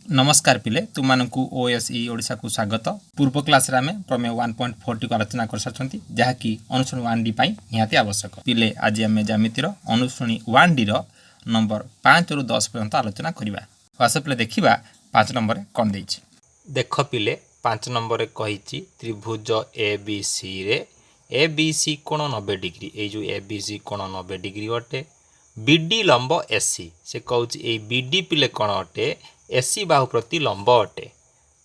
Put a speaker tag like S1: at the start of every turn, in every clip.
S1: नमस्कार पिले तुमको ओएसई ओडिशा को स्वागत। पूर्व क्लास रे आमे प्रमेय 1.4 टी को आलोचना कर सारछंती जहाँकि अनुश्रेणी 1D पई निहाती आवश्यक। पिले आज आमे ज्यामितिर अनुश्रेणी 1D रो नंबर 5 रु 10 पर्यंत आलोचना करिबा। वासे पिले देखिबा 5 नंबर कोन देछि। देख पिले 5 नंबर रे कहिछि त्रिभुज एबीसी रे एबीसी कोण 90 डिग्री। ए जो एबीसी कोण 90 डिग्री अटे। बीडी लंब एसी से कहउछि ए बीडी पिले कोण अटे एसी बाहु प्रति लंब अटे।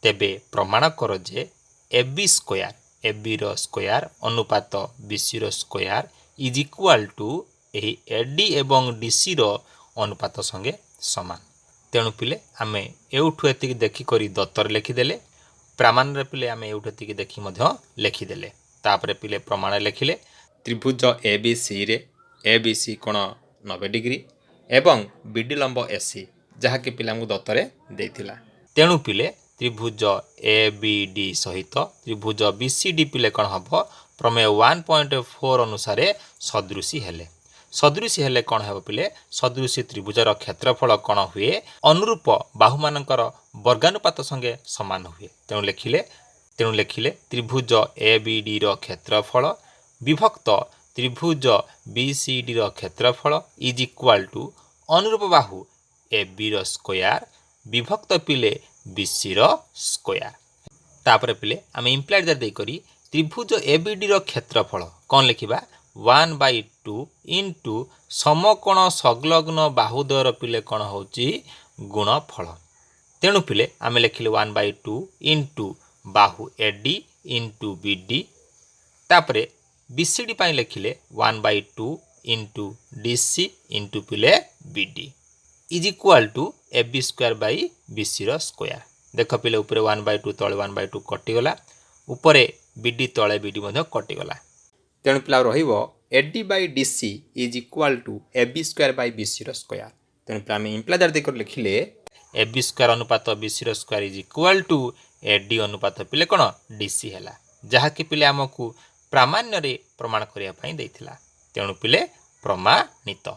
S1: तेबे प्रमाण कर जे एबी स्क्वायर एबी रो स्क्वायर अनुपात बीसी रो स्क्वायर इज इक्वल टू एही एडी एवं डीसी रो अनुपात संगे समान। तेणु पिले आमे एउठु एतिक देखि करी दत्तर लिखि देले। प्रमाण रे पिले आमे एउठु एतिक देखि मध्य लिखि देले। तापरे पिले प्रमाण लिखिले त्रिभुज एबीसी रे एबीसी कोण 90 डिग्री एवं बीडी लंब एसी जहा कि पिला मु दत्तरे देथिला। तेणु पिले त्रिभुज एबीडी सहित त्रिभुज बीसीडी पिले कोन हबो प्रमेय 1.4 अनुसार सदृशी हेले। सदृशी हेले कोन हेबो पिले सदृशी त्रिभुजर क्षेत्रफल कोन हुए अनुरूप बाहु मानकर वर्गानुपात संगे समान हुए। तेणु लेखिले त्रिभुज एबीडी रो क्षेत्रफल विभक्त त्रिभुज बीसीडी रो क्षेत्रफल इज इक्वल टू अनुरूप बाहु एबी रो स्क्वायर विभक्त पिले बीसी रो स्क्वायर। तापर पिले आमे इंप्लाइड दर दे करी त्रिभुज एबीडी रो क्षेत्रफल कोन लिखिबा 1/2 इनटू समकोण संलग्न बाहुद्वयर पिले कोन होची गुणफल। तेणु पिले आमे लिखिले 1/2 इनटू बाहु एडी इनटू बीडी। तापर बीसीडी पाई लिखिले 1/2 इनटू डीसी इनटू पिले BD is equal to AB square by BC रो स्क्वायर। देख पिले ऊपर 1/2 तले 1/2 कटिगला ऊपर बीडी तले बीडी मध्य कटिगला। तेणु पिला रहिबो AD by DC is equal to AB square by BC रो स्क्वायर। तेणु पिला हम इंप्लाई दर देकर लिखिले एबी स्क्वायर अनुपात बीसी रो square is equal to AD अनुपात पिले कोन डीसी हैला जहा कि पिले हमकु प्रामाण्य रे प्रमाण करिया पई देथिला। तेणु पिले प्रमाणित।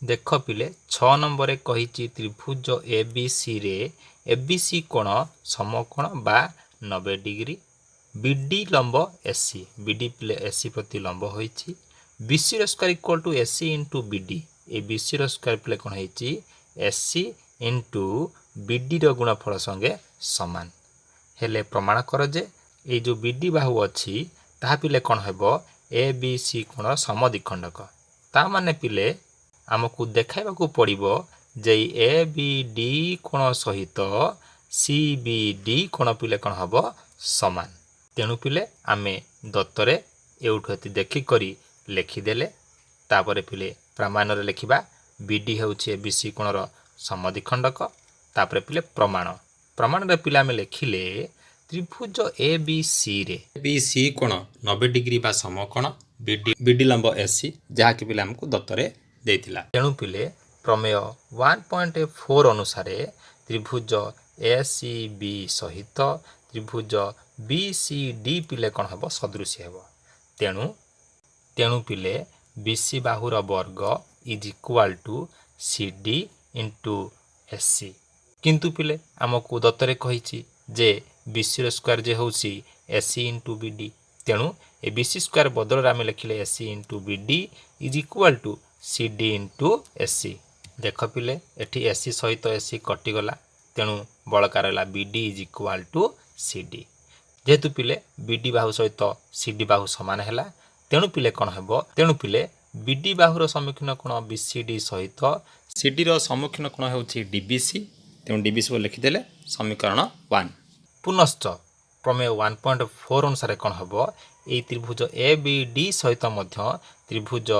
S1: देख पिले 6 नंबर कही त्रिभुज एबीसी रे एबीसी कोण समकोण बा 90 डिग्री बीडी लंब एसी बीडी पिले एसी प्रति लंब होईची बीसी रो square equal to AC into BD ए बीसी रो स्क्वायर पिले कोण होईची एसी इनटू बीडी रो गुणफल संगे समान हेले प्रमाण कर जे ए जो बीडी बाहु अछि ता पिले कोण हेबो एबीसी कोण समद्विखंडक। ता माने पिले आमको देखाइबा को पड़िबो जे ए बी डी कोण सहित सी बी डी कोण पिले कोण हबो समान। तेणु पिले आमे दत्तरे एउठती देखि करी लिखि देले। तापरे पिले प्रमाण रे लिखिबा बीडी हेउछि एबीसी कोणर समद्विखंडक। तापरे पिले प्रमाण रे पिले आमे लिखिले त्रिभुज एबीसी रे बीसी कोण 90 डिग्री बा समकोण बीडी लंब एसी जहा कि पिले हमको दत्तरे देथिला। तेणु पिले प्रमेय 1.4 अनुसार त्रिभुज एसीबी सहित त्रिभुज बीसीडी पिले कोन हबो सदृशी हेबो। तेणु पिले बीसी बाहुर वर्ग is equal to CD into AC. किंतु पिले हमकु दत्तरे कहिछि जे बीसी रो स्क्वायर जे होउसी एसी इनटू बीडी। तेणु ए बीसी स्क्वायर बदल रे आमे लिखिले AC into BD is equal to CD into AC. देख पिले एठी एसी सहित एसी कटिगला तेणु बळका रहला BD is equal to CD. जेहेतु पिले बीडी बाहु सहित सीडी बाहु समान हैला तेणु पिले कोन हेबो तेणु पिले बीडी बाहुर सम्मुखीन कोण बीसीडी सहित सीडी रो सम्मुखीन कोण हेउछि डीबीसी। तेणु डीबीसी को लिखि देले समीकरण 1। पुनश्च प्रमेय 1.4 अनुसार कोन हेबो ए त्रिभुज ए बी डी सहित मध्य त्रिभुज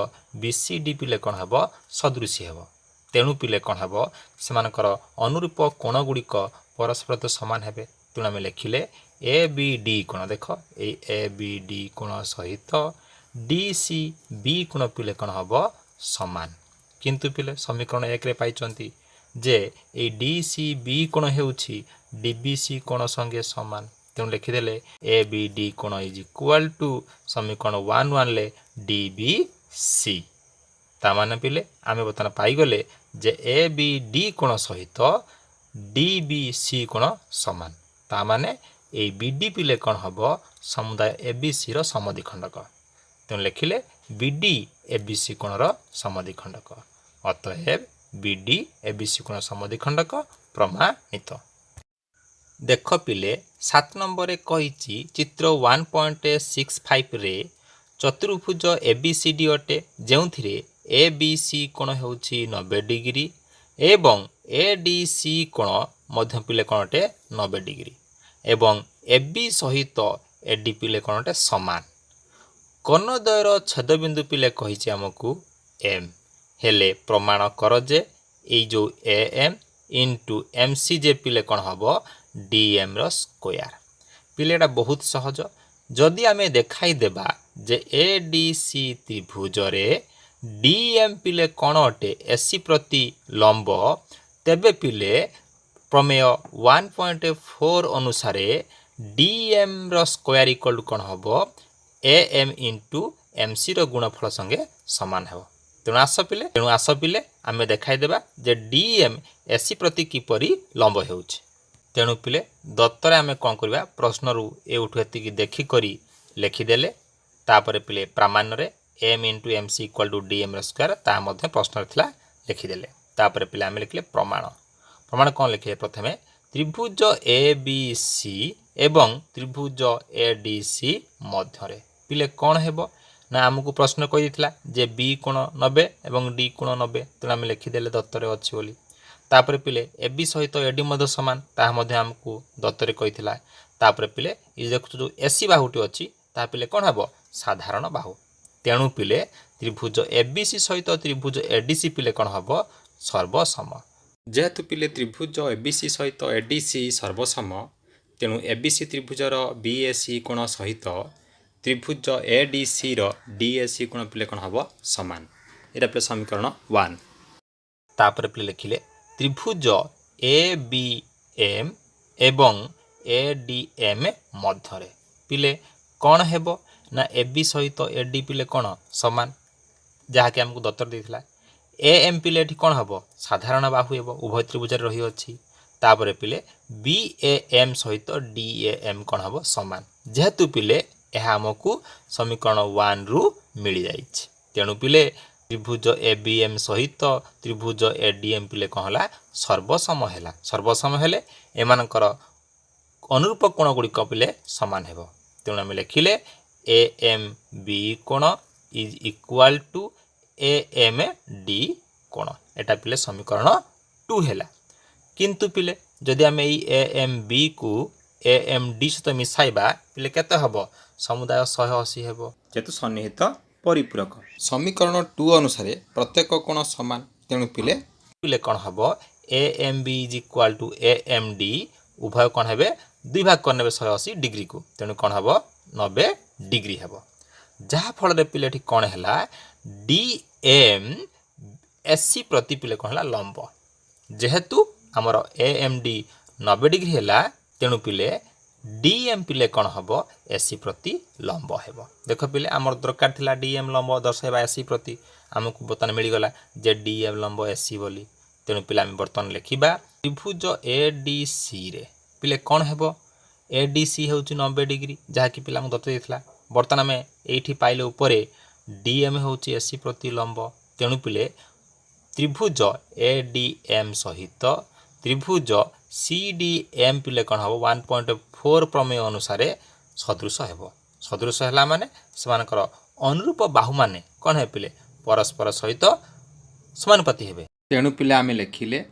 S1: बीसीडी पिले कोन हेबो सदृशी हेबो। तेणु पिले कोन हेबो सेमानकर अनुरूप कोण गुड़िक परस्पर तो समान हेबे। तेणु आमे लिखिले ए बी डी कोण देख ए बी डी कोण सहित डीसी बी कोण पिले कोन हेबो समान। किंतु पिले समीकरण 1 रे पाइचंती जे ए डीसी बी कोण हेउछि डीबीसी कोण संगे समान। तेणु लिखिदेले ए बी डी कोण इज इक्वल टू समीकरण 1 ले डी बी सी। ता माने पिले आमे बतन पाई गले जे ए बी डी कोण सहित DBC कोण समान ता माने ए BD पिले कौन हम समुदाय ABC रो समद्विखंडक तेणु लिखिले BD ABC कोणर समद्विखंडक अतएव BD ABC कोण समद्विखंडक प्रमाणित। देख पिले 7 नंबर कही चित्र 1.65 रे चतुर्भुज ABCD अटे जो ABC कोण होउछि 90 डिग्री एवं ADC कोण मध्य पिले कोण अटे 90 डिग्री एवं AB सहित AD पिले कोण अटे समान कर्णद्वयर छेदबिंदु पिले कही आमको M हेले प्रमाण कर जे ए जो AM इंटू MC जे पिले कौन हम DM रो स्क्वायर पिलेटा बहुत सहज जदि आमे देखाई देबा जे ADC त्रिभुज रे DM पिले कौन अटे AC प्रति लंब तेबे पिले प्रमेय 1.4 अनुसार DM रो स्क्वायर इक्वल कौन हम AM इंटू MC रो गुणफल संगे समान हो तेणु आस पिले आमे देखाई देबा जे DM AC प्रति किपरि लंब हेउछि तेणु पिले दत्तरे आमे कोन करबा प्रश्न रु ए उठु एति देखि करी लिखिदेले तापरे पिले प्रामाण्य रे M into MC equal to DM रो स्क्वायर ता मध्ये प्रश्न थिला लिखिदेले तापरे पिले आमे लिखले प्रमाण कोन लिखे प्रथमे त्रिभुज ABC एवं त्रिभुज ADC मध्य रे पिले कोन हेबो ना आमको प्रश्न कही दिला जे B कोण 90 एवं D कोण 90 तेणु आम लिखिदेले दत्तरे अच्छी बोली तापरे पिले AB सहित AD मध्य समान ता मध्य आमको दत्तरे कही तापरे पिले ये देखु जो AC बाहुटी अच्छी ता पिले कोण हेबो साधारण बाहु तेणु पिले त्रिभुज ABC सहित त्रिभुज ADC पिले कोण हेबो सर्वसम जेहेतु पिले त्रिभुज ABC सहित ADC सर्वसम तेणु ABC त्रिभुजर BAC कोण सहित त्रिभुज ADC रो DAC कोण पिले कोण हबो समान एटा पिले समीकरण 1 तापर पिले लिखिले त्रिभुज ABM एवं ADM मध्य रे पिले कोण हेबो ना AB सहित AD पिले कोण समान जहा कि हमको दत्तर देथिला AM पिले एठी कोण हबो साधारण बाहु हेबो उभय त्रिभुज रे रही अछि तापर पिले BAM सहित DAM कोण हबो समान जेहेतु पिले यह आमको समीकरण 1 रु मिल जाइछ तेणु पिले त्रिभुज ABM सहित त्रिभुज ADM पिले कहला सर्वसम हेले एमानकर अनुरूप कोण गुडी पिले समान हेबो तेणु हम लिखिले AMB कोण इज इक्वल टू AMD कोण एटा पिले समीकरण 2 हेला किंतु पिले जदि हम एई AMB को AMD सहित मिसाइबा पिले केते हबो समुदाय 180 हेबो जेतु सन्निहित परिपूरक समीकरण 2 अनुसार प्रत्येक कोण समान तेणु पिले कोन हबो AMB is equal to AMD उभय कोन हेबे दुई भाग करनेबे 180 डिग्री को तेणु कोन हबो 90 डिग्री हेबो जहा फल रे पिले ठी कोन हैला DM SC प्रति पिले कोन हैला लंब जेहेतु हमर AMD 90 डिग्री हैला तेणु पिले DM पिले कोन हबो AC प्रति लंब हेबो देखो पिले हमर दरकार थिला DM लंब दर्शाइबा AC प्रति हमकु बतन मिली गला जे DM लंब AC बोली तेणु पिले हम बर्तन लिखिबा त्रिभुज ADC रे पिले कोन हेबो ADC होउची 90 डिग्री जहा कि पिला हम दत्त देथिला बर्तन में एठी पाइले ऊपरे DM होउची AC प्रति लंब तेणु पिले त्रिभुज ADM सहित त्रिभुज CDM पिले कोन हबो 1.4 प्रमेय अनुसार सदृश हेबो सदृश हैला माने समानकर अनुरूप बाहु माने कोन हे पिले परस्पर सहित समानुपाती हेबे तेणु पिले आमे लिखिले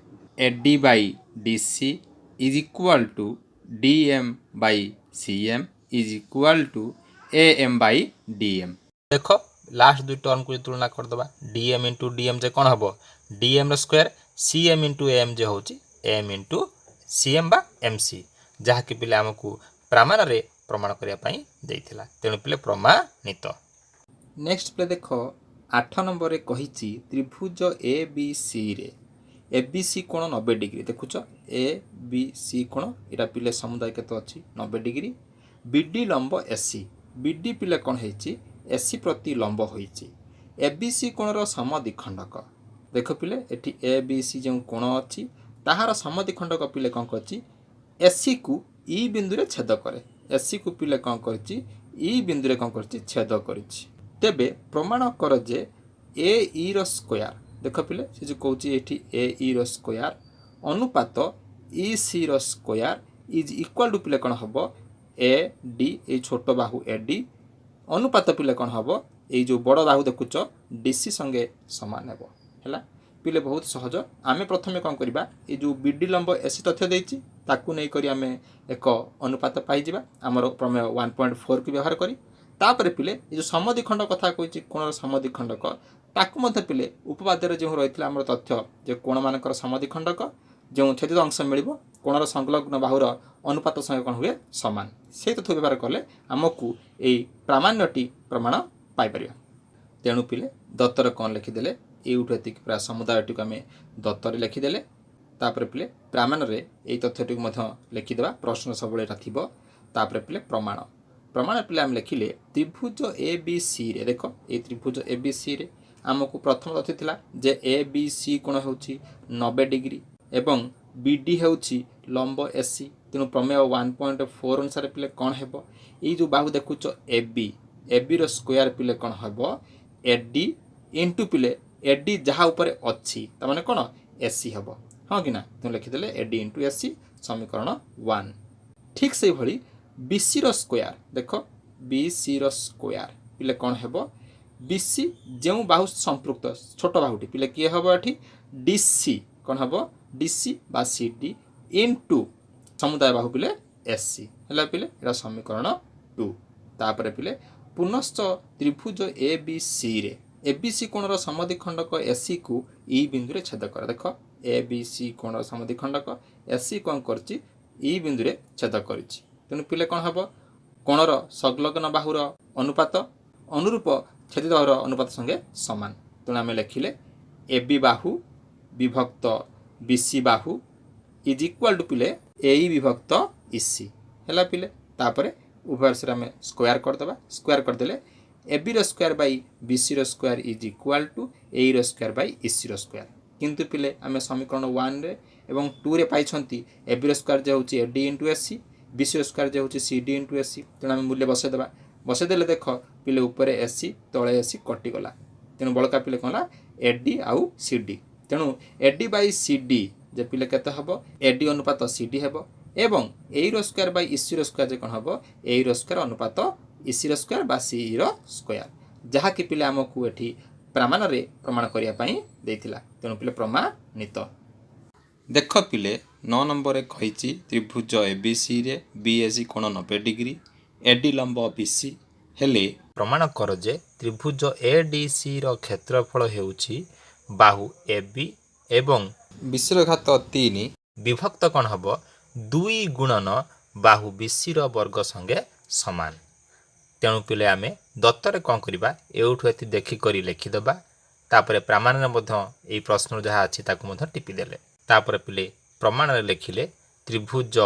S1: AD by DC is equal to DM by CM is equal to AM by DM देखो लास्ट दुई टर्म को तुलना कर दबा DM into DM जे कोन हबो DM रो स्क्वायर CM into AM जे होची AM into CM बा MC जहा कि पिले हमकु प्रमाण रे प्रमाण करिया पई देइथिला तेणु पिले प्रमाणित नेक्स्ट पिले देखो 8 नंबर रे कहिची त्रिभुज ABC रे ABC कोण 90 डिग्री देखुछ ABC कोण एटा पिले समुदाय केतो अछि 90 डिग्री BD लंब SC BD पिले कोण हेची SC प्रति लंब होईची ABC कोणर समद्विखंडक देखो पिले एठी ABC जे कोण अछि
S2: ताहार समद्विखंडक पिले कौन करछि एसी को ई बिंदु रे छेद करे एसी को पिले कौन करछि ई बिंदु रे कौन करछि छेद करछि तेबे प्रमाण कर जे ए ई रो स्क्वायर देख पिले से जो कहछि एठी ए ई रो स्क्वायर अनुपात ई सी रो स्क्वायर इज इक्वल टू पिले कौन हबो ए डी ए छोट बाहु ए डी अनुपात पिले कौन हबो ए जो बड़ बाहु देखुच डीसी संगे समान हेबो हैला पिले बहुत सहज आमे प्रथमे कौन करिबा ए जो बीडी लंब एसी तथ्य देछि ताकू नै करी आमे एक अनुपात पाई जिबा हमर प्रमेय 1.4 को व्यवहार करी तापर पिले ए जो समद्विखंड कथा कहछि कोणर समद्विखंडक ताकू मध्य पिले उपपाद्य जो रहितला हमर तथ्य जे कोण मानकर समद्विखंडक जो छेदित अंश मिलिबो कोणर संलग्न बाहुर अनुपात संगे कोन हुए समान से तथ्य व्यवहार कले हमकु एई प्रामाण्यटी प्रमाण पाई परिया तेणु पिले दत्तर कोन लिखिदेले एउठु एतिक पूरा समुदायटी को आमे दत्तर लिखिदेले तापर पिले प्रामाण रे एई तथ्यटी को मध्य लिखिदेबा प्रश्न सबले राथिबो तापर पिले प्रमाण प्रमाण पिले आम लिखिले त्रिभुज ए बी सी रे देखो ए त्रिभुज ए बी सी रे आमको प्रथम तथ्य थिला जे ए बी सी कोण होउची 90 डिग्री एवं बीडी होउची लंब एसी तेणु प्रमेय 1.4 अनुसार पिले कौन हेबो ये जो बाहु देखुच ए बी रो स्क्वायर पिले कौन हेबो एडी इंटू पिले एडी जहा ऊपर अच्छी त माने कौन एसी हेबो हाँ कि ना तुम लिखिदेले एडी इंटू एसी समीकरण 1 ठीक से भली बीसी रो स्क्वायर देखो बीसी रो स्क्वायर पिले कौन हेबो बीसी जो बाहु संपृक्त छोट बाहुटी पिले किए हेबो एठी डीसी कौन हेबो डीसी बा सीडी इंटू समुदाय बाहु पिले एससी हैला पिले एरा समीकरण 2 तापर पिले पुनश्च त्रिभुज ए बी सी रे ए बी सी कोणर समद्विखंडक एसी को ई बिंदु रे छेद कर देखो ए बी सी कोणर समद्विखंडक एसी कोन करछि ई बिंदु रे छेद करछि तेनु पिले कोन हबो कोणर संलग्न बाहुर अनुपात अनुरूप छेदित बाहुर अनुपात संगे समान तेणु आमे लिखिले ए बी बाहु विभक्त BC Bahu is equal to पिले ए विभक्त इसी हैला पिले तापरे उभय से आम स्क्वायर करदे स्क्वायर करदेले ए बी रो स्क्वायर बाई बीसी रो square is equal to A रो स्क्वायर बाई इसी रो स्क्वायर किंतु पिले आम समीकरण 1 रे एवं 2 रे पाइछंती ए बी रो स्क्वायर जे होची एडी इंटू एसी बीसी रो स्क्वायर जे होची सीडी इंटू एसी तेणु आम मूल्य बसैदेले देख पिले ऊपर एसी तले एसी कटि गला तेणु बड़का पिले कहला एडी आउ सीडी तेणु एडी बाई सीडी जे पिले केते हबो एडी अनुपात सीडी हेबो एवं ए रो स्क्वायर बाई इसी रो स्क्वायर जे कोन हबो ए रो स्क्वायर अनुपात इसी रो स्क्वायर बा सी रो स्क्वायर जहा कि पिले हमकु एठी प्रमाण रे प्रमाण करिया पई देथिला तेणु पिले प्रमाणित देख पिले 9 नंबर रे कहिची त्रिभुज एबीसी रे बीएसी कोण 90 डिग्री एडी लंब बीसी हेले
S1: प्रमाण कर जे त्रिभुज एडीसी रो क्षेत्रफल हेउची बाहु एबी एवं
S2: बीसी रो घात 3
S1: विभक्त कोन हबो 2 गुणन बाहु बीसी रो वर्ग संगे समान तेणु पिले आमे दत्तरे कौन करवा एउठु एति देखि करी लिखि दबा तापरे प्रमाण रे मध्य एई प्रश्न जहा अछि ताकु मध्य टिपि देले तापरे पिले प्रमाण रे लिखिले त्रिभुज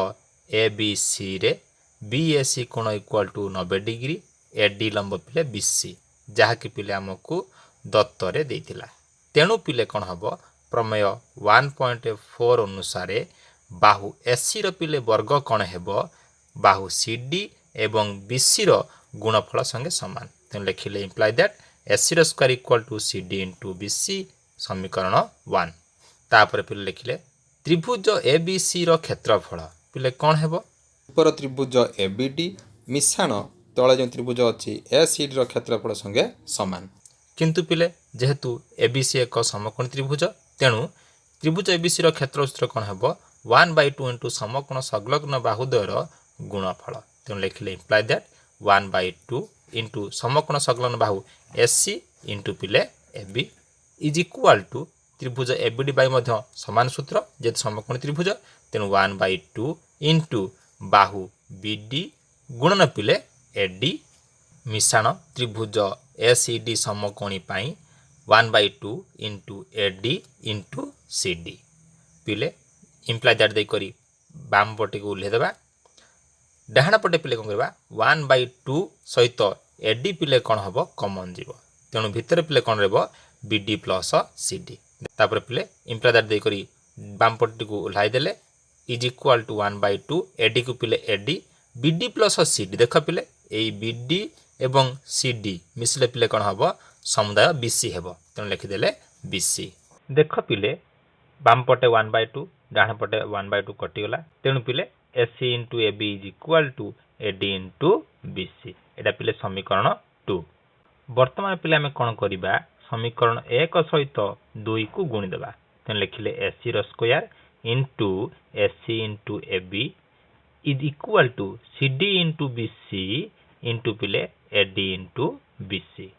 S1: एबीसी रे बीएसी कोण इक्वल टू 90 डिग्री एडी लंब पिले बीसी जहा कि पिले हमकु दत्तरे देइतिला तेणु पिले कोन हबो प्रमेय 1.4 अनुसार बाहु एसी रो पिले वर्ग कोण हेबो बाहु सीडी एवं बीसी रो गुणफल संगे समान तेणु लिखिले इम्प्लाई दैट एसी रो square equal to CD into BC समीकरण 1 तापर पिले लिखिले त्रिभुज एबीसी रो क्षेत्रफल पिले कोन हेबो
S2: ऊपर त्रिभुज एबीडी मिश्रण तळे जो त्रिभुज अछि एसीडी रो क्षेत्रफल संगे समान
S1: किंतु पिले जेहेतु एबीसी एक समकोण त्रिभुज तेणु त्रिभुज एबीसी रो क्षेत्र सूत्र कोन हेबो 1/2 इंटू समकोण संलग्न बाहुद्वयर गुणफल तेणु लिखिले इम्प्लाई दैट 1/2 इंटू समकोण संलग्न बाहु एससी इंटू पिले एबी इज इक्वल टू त्रिभुज एबीडी बाई मध्य समान सूत्र जेहेतु समकोण त्रिभुज तेणु 1/2 इंटू बाहु बीडी गुणन पिले एडी मिश्रण त्रिभुज एसीडी समकोणी पाई 1/2 इंटू एडी इंटू सीडी पिले इम्प्लाई दैट दे करी बाम पटे को उल्हे देबा डाहाण पटे पिले कोन करबा 1/2 सहित एडी पिले कोन हबो कॉमन जीवो तेणु भितर पिले कोन रहबो बीडी प्लस सीडी तापर पिले इम्प्लाई दैट दे करी बाम पट्टी को ओह्लाई देले इज इक्वाल टू 1/2 एडी को पिले एडी बीडी प्लस सीडी देख पिले एई बीडी एवं सीडी मिसले पिले कौन हम समुदाय बीसी हेब तेणु लिखिदेले बीसी देख पिले बाम पटे 1/2 डाण पटे 1/2 कटिगला तेणु पिले AC into A B is equal to AD into BC एटा पिले समीकरण 2 वर्तमान पिले आम कौन करवा समीकरण 1 सहित 2 को गुणीदेवा तेणु लिखिले AC square into AC into A B is equal to CD into BC into पिले एडी इंटू बीसी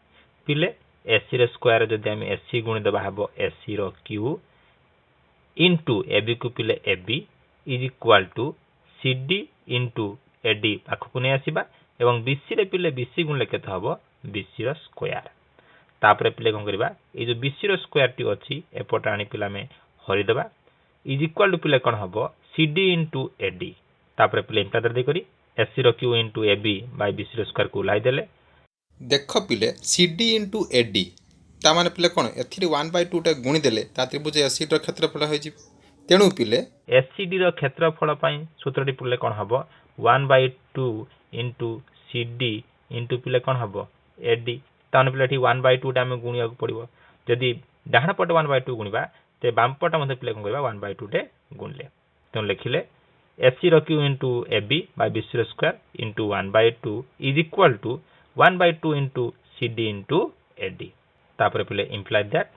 S1: पिले एसी स्क्वायर जदि आम एसी गुणीदेवा हम AC cube into A B को पिले A B is equal to CD into AD पाखक नहीं आसवा एवं बीसी रे पिले बीसी गुणले केते हम बीसी स्क्वायर तापर पिले कौन करवा ये जो बीसी स्क्वायर टी अच्छी एपटे आनी पिला में हरिदेवा इज इक्वाल टू पिले कौन हम सीडी इंटू एडी तापर पिले इंटादर देकरी AC cube into A B by BC square को उलाई देले
S2: देख पिले सीडी इंटू एडी तामाने पिले कौन एथि 1/2 टा गुणी देले ता त्रिभुज एसी रो क्षेत्रफल होई जिव तेणु पिले
S1: एसीडी रो क्षेत्रफल पई सूत्रटी पिले कौन हम 1/2 इंटू सीडी इंटू पिले कौन हम एडी ताने पिले 1/2 टा आम गुणिया पड़ो जदि डाण पटे 1/2 गुणवा ते बाम पटे मते पिले कौन करबा 1/2 टे गुणले तेणु लिखिले AC cube into A B by BC square into 1/2 is equal to 1/2 into CD into AD तापर पिले imply that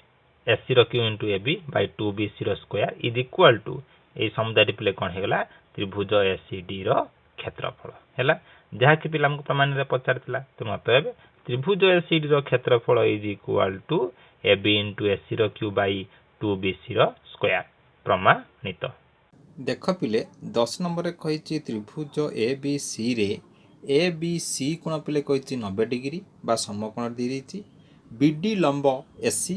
S1: AC cube into A B by 2 BC square is equal to ए समुदाय पिले कौन हेगला त्रिभुज एसीडी रो क्षेत्रफल हैला जहाँ कि पिला हमको प्रमाण रे पचारथिला तेणु अतएव त्रिभुज एसीडी रो क्षेत्रफल is equal to A B into AC क्यू बाय 2 बीसी स्क्वायर प्रमाणित
S2: देख पिले 10 नंबर कही त्रिभुज ए बी सी रे ए बी सी कोण पिले कही 90 डिग्री बा समकोण दी देछि बीडी लंब एसी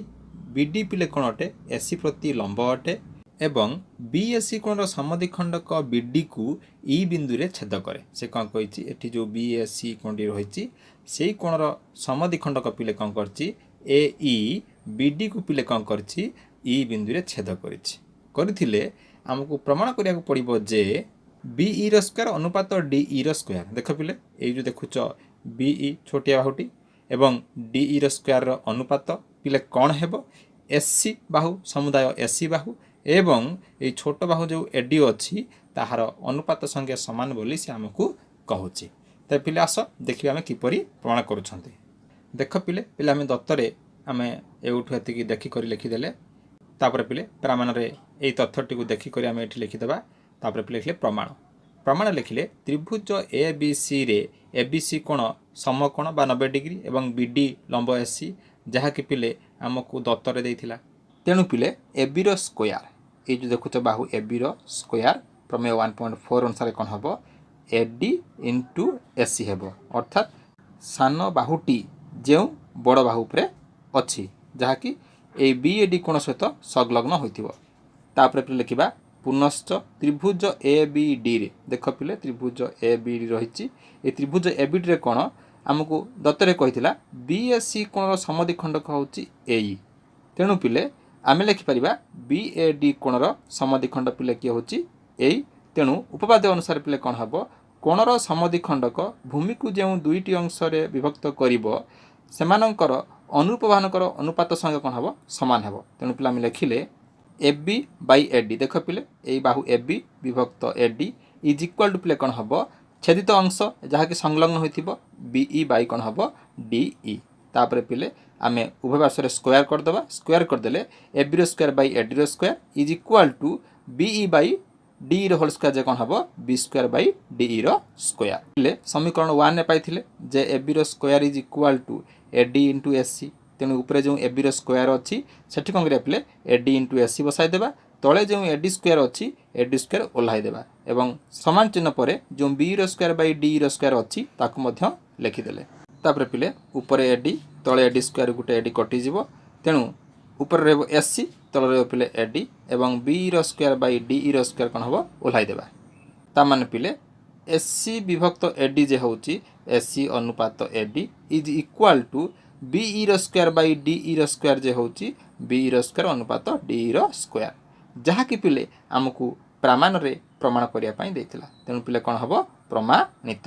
S2: बीडी पिले कोण अटे एसी प्रति लंब अटे एवं बीएसी कोणर समद्विखंडक बीडी को ई बिंदु रे छेद करे से कौन कही एठी जो बीएसी कोणटी रही से कोणर समद्विखंडक पिले कौन करछि ए ई बीडी को पिले कौन करछि ई बिंदु रे छेद करथिले हमको प्रमाण करिया को पड़िबो जे बीई रो स्क्वायर अनुपात डीई रो स्क्वायर देख पिले ए जो देखुच बीई छोटिया बाहुटी एवं डीई रो स्क्वायर रो अनुपात पिले कौन हेबो एससी बाहु समुदाय एससी बाहु एवं ये छोट बाहु जो एडी अच्छी ताहार अनुपात संख्या समान बोली से आमको कहूँ तो पिले आस देखिए आम किपरि प्रमाण करुँच देख पिले पिले आम दत्तरे आम एठू एति देखिक लिखिदेले तापर पिले प्रमाण यही तथ्यटी को देखिक आम ये लिखिदेवा तापर पिले लिखिले प्रमाण लिखिले त्रिभुज ए बी सी रे ए बी सी कोण समकोण बा 90 डिग्री एवं बीडी लंब एसी जहाँकि पिले आमको दत्तरे देइथिला तेणु पिले ए बी रो स्क्वायर ये जो देखुच बाहु ए बी रो स्क्वायर प्रमेय 1.4 अनुसार कौन हम एडी इंटू एसी हेब अर्थात सान बाहुटी जो बड़ बाहु पर अच्छी जहाँकि ए बी एडी कोण सहित संलग्न होता लिखा पुनश्च त्रिभुज ए बी डी रे देख पिले त्रिभुज ए बी डी रही ये त्रिभुज ए बी डी रे कौन आमको दत्तरे कही बीएसी कोणर समद्विखंडक हूँ एई तेणु पिले आम लिखिपर बी ए डी कोणर समद्विखंड पिले किए हूँ एई तेणु उपपाद्य अनुसार पिले कौन हम कोणर समद्विखंडक भूमि को जो दुईटी अंश विभक्त कर अनुरूपभानकर अनुपात संगे कौन हम सामान हम तेणु पिले आम लिखिले A B by A D देख पिले यही बाहु ए बी विभक्त A D is equal to पिले कौन हम छेदित अंश जहाँकि संलग्न हो बीई बाई कौन हम डीई तापर पिले आम उभय पार्श्व स्क्वायर करदे स्क्वायर करदेले A B square by A D square is equal to BE by D whole square जे कौन हम B square by DE square पिले समीकरण 1 ने पाइथिले जे A B square is equal to A D into S C तेणु ऊपर जो ए बी स्क्वायर अच्छी सेठी कौन करिया पिले A D into S C बसाई देबा तले जो ए डी स्क्वायर अच्छी ए डी स्क्वायर ओल्हाई देबा एवं समान चिन्ह पर जो B square by D square अच्छी ताकू मध्य लिखिदेले तापर पिले ऊपर ए डी तले ए डी स्क्वायर गोटे ए डी कटिଯିବ तेणु ऊपर रहबो एस सी तले रहबो पिले ए डी एवं B square by D square कौन हम ओल्हाई देबा ता माने पिले एस सी विभक्त ए डी जे होची एस सी अनुपात A D is equal to B square by D square जे होची बी स्क्वायर अनुपात डी स्क्वायर ଯାହାକି ପିଲେ ଆମକୁ ପ୍ରାମାଣ୍ୟରେ ପ୍ରମାଣ କରିବା ପାଇଁ ଦେଇଥିଲା। ତେଣୁ ପିଲେ କ'ଣ ହେବ ପ୍ରମାଣିତ।